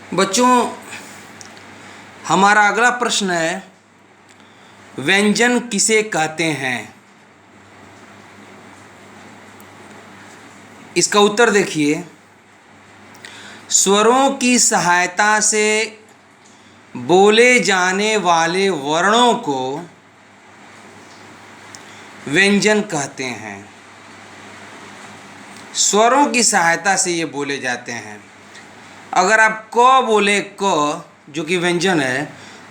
बच्चों, हमारा अगला प्रश्न है, व्यंजन किसे कहते हैं? इसका उत्तर देखिए। स्वरों की सहायता से बोले जाने वाले वर्णों को व्यंजन कहते हैं। स्वरों की सहायता से ये बोले जाते हैं। अगर आप क बोले, क जो कि व्यंजन है,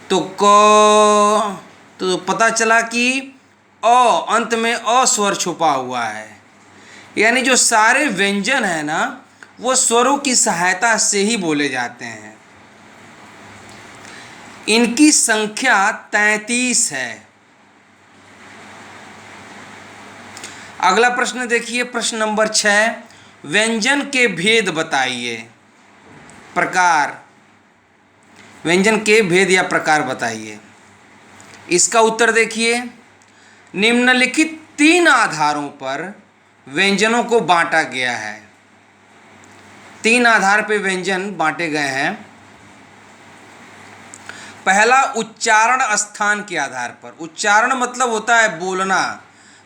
तो क तो पता चला कि अ अंत में अ स्वर छुपा हुआ है। यानी जो सारे व्यंजन है ना, वो स्वरों की सहायता से ही बोले जाते हैं। इनकी संख्या 33 है। अगला प्रश्न देखिए, प्रश्न नंबर 6, व्यंजन के भेद बताइए। प्रकार, व्यंजन के भेद या प्रकार बताइए। इसका उत्तर देखिए। निम्नलिखित 3 आधारों पर व्यंजनों को बांटा गया है। 3 आधार पे व्यंजन बांटे गए हैं। पहला, उच्चारण स्थान के आधार पर। उच्चारण मतलब होता है बोलना।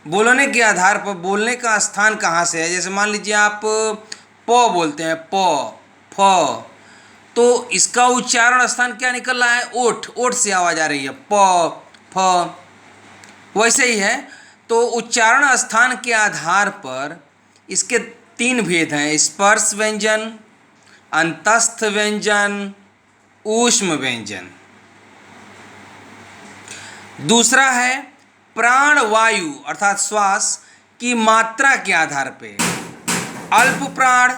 बोलने के आधार पर, बोलने का स्थान कहाँ से है। जैसे मान लीजिए आप प बोलते हैं, प, फ, तो इसका उच्चारण स्थान क्या निकल रहा है? ओठ। ओठ से आवाज आ रही है, प, फ। वैसे ही है। तो उच्चारण स्थान के आधार पर इसके 3 भेद हैं: स्पर्श व्यंजन, अंतस्थ व्यंजन, ऊष्म व्यंजन। दूसरा है प्राण वायु अर्थात श्वास की मात्रा के आधार पे, अल्प प्राण,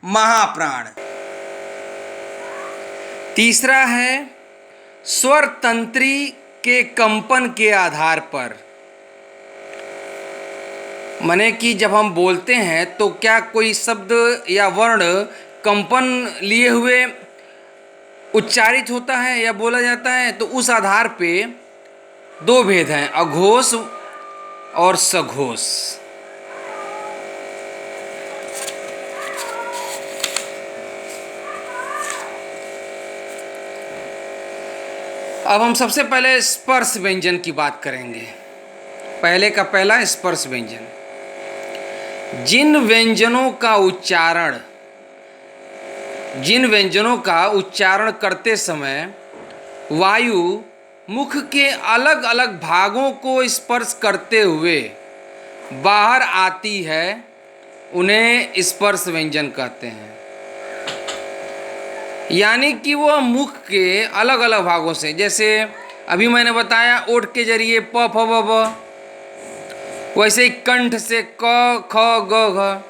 महाप्राण। तीसरा है स्वर तंत्री के कंपन के आधार पर, माने कि जब हम बोलते हैं तो क्या कोई शब्द या वर्ण कंपन लिए हुए उच्चारित होता है या बोला जाता है। तो उस आधार पे 2 भेद हैं, अघोष और सघोष। अब हम सबसे पहले स्पर्श व्यंजन की बात करेंगे। पहले का पहला, स्पर्श व्यंजन। जिन व्यंजनों का उच्चारण करते समय वायु मुख के अलग अलग भागों को स्पर्श करते हुए बाहर आती है, उन्हें स्पर्श व्यंजन कहते हैं। यानी कि वह मुख के अलग अलग भागों से, जैसे अभी मैंने बताया ओठ के जरिए प, फ, ब, ब, वैसे ही कंठ से क, ख, ग, घ।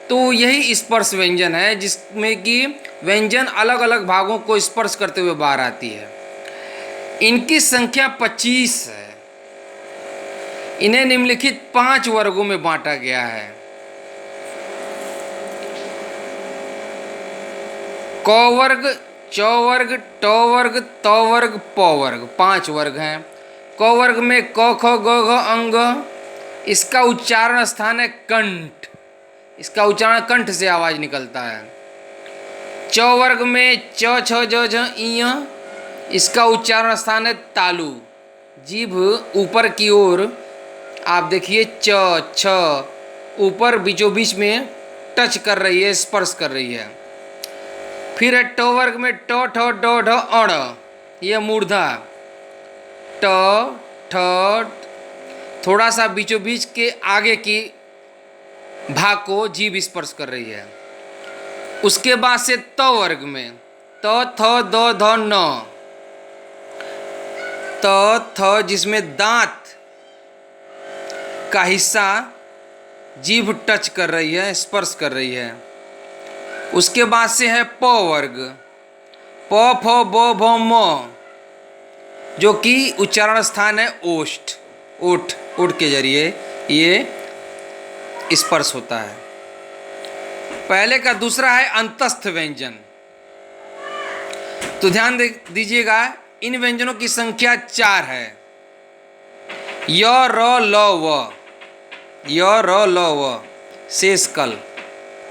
तो यही स्पर्श व्यंजन है, जिसमें कि व्यंजन अलग अलग भागों को स्पर्श करते हुए बाहर आती है। इनकी संख्या 25 है। इन्हें निम्नलिखित 5 वर्गों में बांटा गया है। क वर्ग, च वर्ग, ट वर्ग, त वर्ग, प वर्ग। 5 वर्ग हैं। क वर्ग में क, ख, ग, घ अंग। इसका उच्चारण स्थान है कंठ। इसका उच्चारण कंठ से आवाज निकलता है। च वर्ग में च, छ, ज, झ, इ। इसका उच्चारण स्थान है तालु। जीभ ऊपर की ओर आप देखिए, च, छ ऊपर बीचों बीच में टच कर रही है, स्पर्श कर रही है। फिर है ट वर्ग में ट, ठ, ड, ढ, अण। यह मूर्धा। ट, ठ, थोड़ा सा बीचों बीच के आगे की भाग को जीभ स्पर्श कर रही है। उसके बाद से त वर्ग में त, थ, द, ध, न। त, थ जिसमें दांत का हिस्सा जीभ टच कर रही है, स्पर्श कर रही है। उसके बाद से है प वर्ग, प, फ, ब, भ, म, जो कि उच्चारण स्थान है ओष्ठ। ओठ, ओठ के जरिए ये स्पर्श होता है। पहले का दूसरा है अंतस्थ व्यंजन। तो ध्यान दीजिएगा, इन व्यंजनों की संख्या 4 है। य, र, ल, व। य, र, ल, व शेष कल।